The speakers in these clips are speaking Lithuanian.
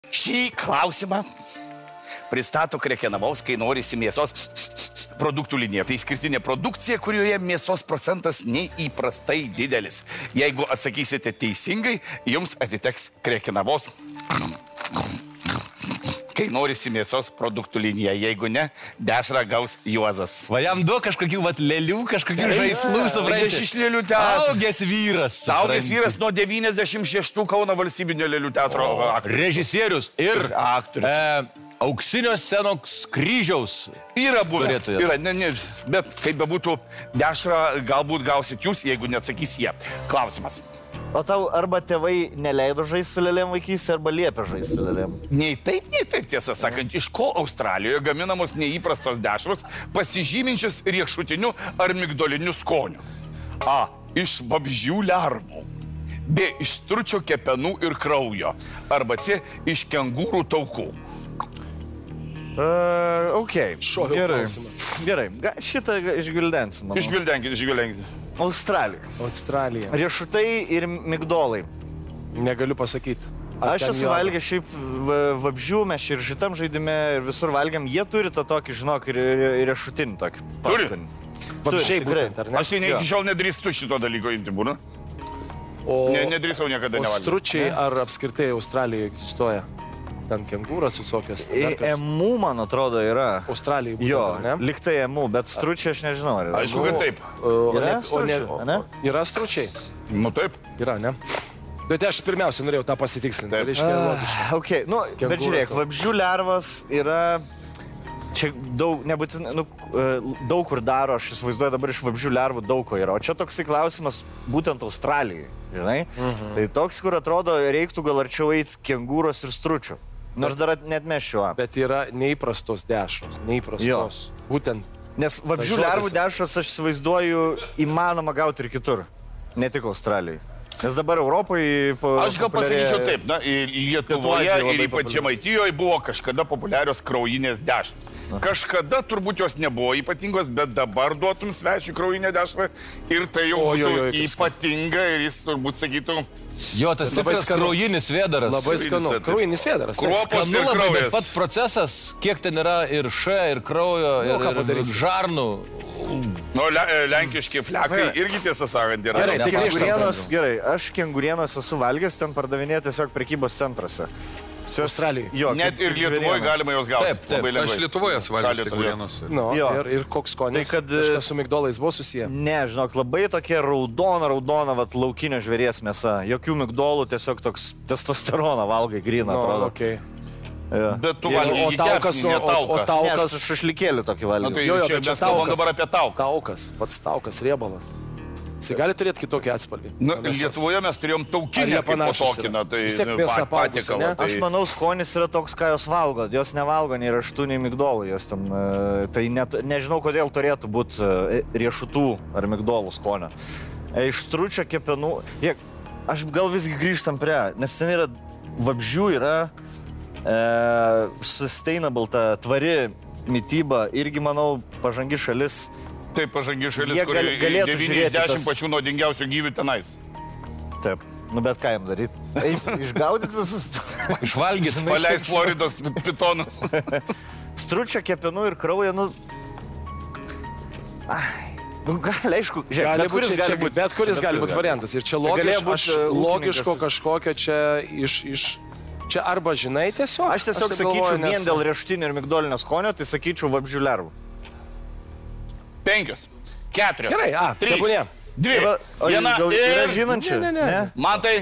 Šį klausimą pristato Krekenavos, kai norisi mėsos produktų linija. Tai išskirtinė produkcija, kurioje mėsos procentas neįprastai didelis. Jeigu atsakysite teisingai, jums atiteks Krekenavos, kai norisi mėsos produktų linija. Jeigu ne, dešrą gaus Juozas. Va jam duok kažkokių lėlių, kažkokių žaislų, suprantate. Iš lėlių teatro. Augęs vyras. Augęs vyras nuo 96 Kauno valstybinio lėlių teatro. Režisierius ir aktorius. Auksinio scenos kryžiaus. Yra buvę. Yra, bet kaip bebūtų, dešrą galbūt gausit jūs, jeigu neatsakys jie. Klausimas. O tau arba tėvai neleido žaisti su lėlėm vaikystė, arba liepė žaisti su lėlėm? Nei taip, tiesą sakant. Iš ko Australijoje gaminamos neįprastos dešros, pasižyminčios riešutiniu ar migdoliniu skoniu? A. Iš vabzdžių lervų. B. Iš stručio kepenų ir kraujo. Arba C. Iš kengūrų taukų. Ok. Gerai. Gerai. Šitą išgvildensim. Išgvildenkit. Australija. Riešutai ir migdolai. Negaliu pasakyti. Aš esu valgęs šiaip vabzdžių, mes ir šitam žaidime ir visur valgiam. Jie turi tą tokį, žinok, riešutinį tokį. Turi? Vabzdžiai būtent, ar ne? Aš iki šiol nedrįstu šito dalyko imti, būna. Nedrįsau niekada nevalgyti. O stručiai ar apskritai Australijoje egzistuoja? Ten kengūras visokias. Emu, man atrodo, yra. Australijai būtent, jo, ne? Liktai emu, bet stručiai aš nežinau. Aišku, kad taip. Yra stručiai, ne? Yra stručiai? Nu taip. Yra, ne? Bet aš pirmiausia norėjau tą pasitikslinti. Tai reiškia logiška. Ok, nu, bet žiūrėk, vabzdžių lervas yra... Čia daug, nebūtinai, daug kur daro, aš įsivaizduoju dabar iš vabzdžių lervų daug ko yra. O čia toksai klausimas būtent Australijai, žinai? Tai toks, kur atrodo, reiktų gal arčiau eiti kengūros ir stručių. Nors dar net mešiu. Bet yra neįprastos dešros, neįprastos. Būtent. Nes vabzdžių lervų dešros, aš įsivaizduoju, įmanoma gauti ir kitur. Ne tik Australijai. Nes dabar Europoje... Aš gal pasakyčiau taip, na, Lietuvoje ir ypač Žemaitijoje buvo kažkada populiarios kraujinės dešros. Kažkada turbūt jos nebuvo ypatingos, bet dabar duotum svečiui kraujinę dešrą ir tai jau būtų ypatinga ir jis turbūt sakytų... Jo, tas tikras kraujinis vėdaras. Labai skanu. Kraujinis vėdaras. Kruopos ir Labai, kraujas. bet pats procesas, kiek ten yra ir ir kraujo, ir žarnų. Nu, lenkiški flekai irgi tiesą sakant yra. Gerai, tai kengurienos, gerai, aš kengurienos esu valgęs, ten pardavinėja tiesiog prekybos centruose. Australijai. Net ir Lietuvoje galima jos gauti. Taip. Aš Lietuvoje esu valgęs kengurienos. Ir koks skonis? Tai kad... Kažkas su migdolais buvo susiję? Ne, žinok, labai tokia raudona, vat laukinio žvėries mėsa. Jokių migdolų, tiesiog toks testosteroną valgai gryną, atrodo. Okay. Bet tu valgai į gersnį, ne tauką. O taukas... Ne, aš šašlikėlį tokį valgiau. Tai čia mes kalbam dabar apie tauką. Taukas, pats taukas, riebalas. Jis gali turėti kitokį atspalvį. Lietuvoje mes turėjom taukinę kaip potokiną, tai patiekalą. Aš manau, skonis yra toks, ką jos valgo. Jos nevalgo nei raštų, nei migdolų. Jos ten, tai nežinau, kodėl turėtų būti riešutų ar migdolų skonio. Iš stručio kepenų... Aš gal visgi grįžtam prie, nes ten yra vabzdžių, yra sustainable, ta tvari mityba. Irgi, manau, pažangi šalis. Taip, pažangi šalis, kur 90 pačių naudingiausių gyvių tenais. Taip. Nu, bet ką jam daryti? Išgaudyti visus? Išvalgyti. Paleist Floridos pitonus. Stručio kepenų ir kraujo, nu... Nu, gali, aišku, žiūrėk, bet kuris gali būti variantas. Ir čia logiško kažkokio čia iš... Čia arba žinai tiesiog... Aš tiesiog sakyčiau, vien dėl riešutinio ir migdolinio skonio, tai sakyčiau vabzdžių lervų. 5, 4, Gerai, 3, 2, 1 yra žinančių. Ne. Matai,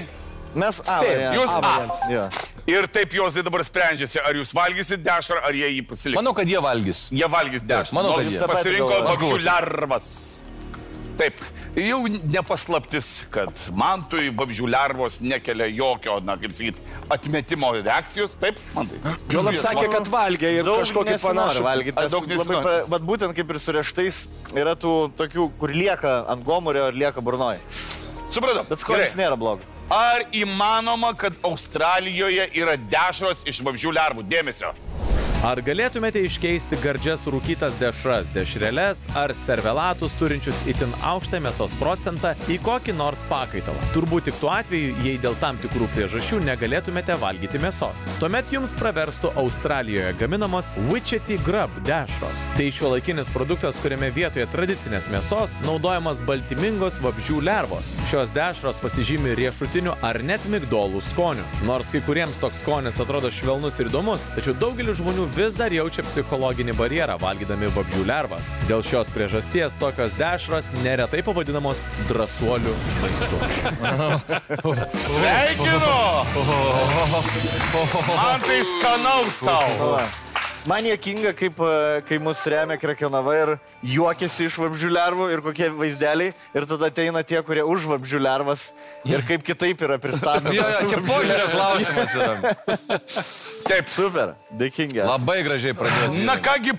mes jūs Ir taip jos dabar sprendžiasi, ar jūs valgysit dešrą, ar jie jį pasiliks. Manau, kad jie valgys. Jie valgys dešrą. Manau, kad jie pasirinko vabzdžių lervas. Taip, jau nepaslaptis, kad Mantui vabzdžių lervos nekelia jokio, na, kaip sakyt, atmetimo reakcijos, taip, Mantai? Jolab sakė, kad valgė ir kažkokį panašų. Daug nesinori. Bet būtent kaip ir su rieštais yra tų tokių, kur lieka ant gomurio ir lieka burnoje. Supratau. Bet skonis nėra blogo. Ar įmanoma, kad Australijoje yra dešros iš vabzdžių lervų? Dėmesio. Ar galėtumėte iškeisti gardžias rūkytas dešras, dešreles ar servelatus turinčius itin aukštą mėsos procentą į kokį nors pakaitalą? Turbūt tik tuo atveju, jei dėl tam tikrų priežasčių negalėtumėte valgyti mėsos. Tuomet jums praverstų Australijoje gaminamos Wichita Grub dešros. Tai šiuolaikinis produktas, kuriame vietoje tradicinės mėsos naudojamas baltymingos vabzdžių lervos. Šios dešros pasižymi riešutiniu ar net migdolų skoniu. Nors kai kuriems toks skonis atrodo švelnus ir įdomus, tačiau daugelis žmonių vis dar jaučia psichologinį barjerą valgydami vabzdžių lervas. Dėl šios priežasties tokios dešros neretai pavadinamos drąsuolių maistu. Sveikinu! Man tai skanaus tau. Man juokinga, kai mus remia Krekenava ir juokiasi iš vabzdžių lervų ir kokie vaizdeliai. Ir tada ateina tie, kurie už vabzdžių lervas ir kaip kitaip yra pristatomi. Jo, čia požiūrio klausimas yra. Taip, super. Dėkingas. Labai gražiai pradėti. Na kągi,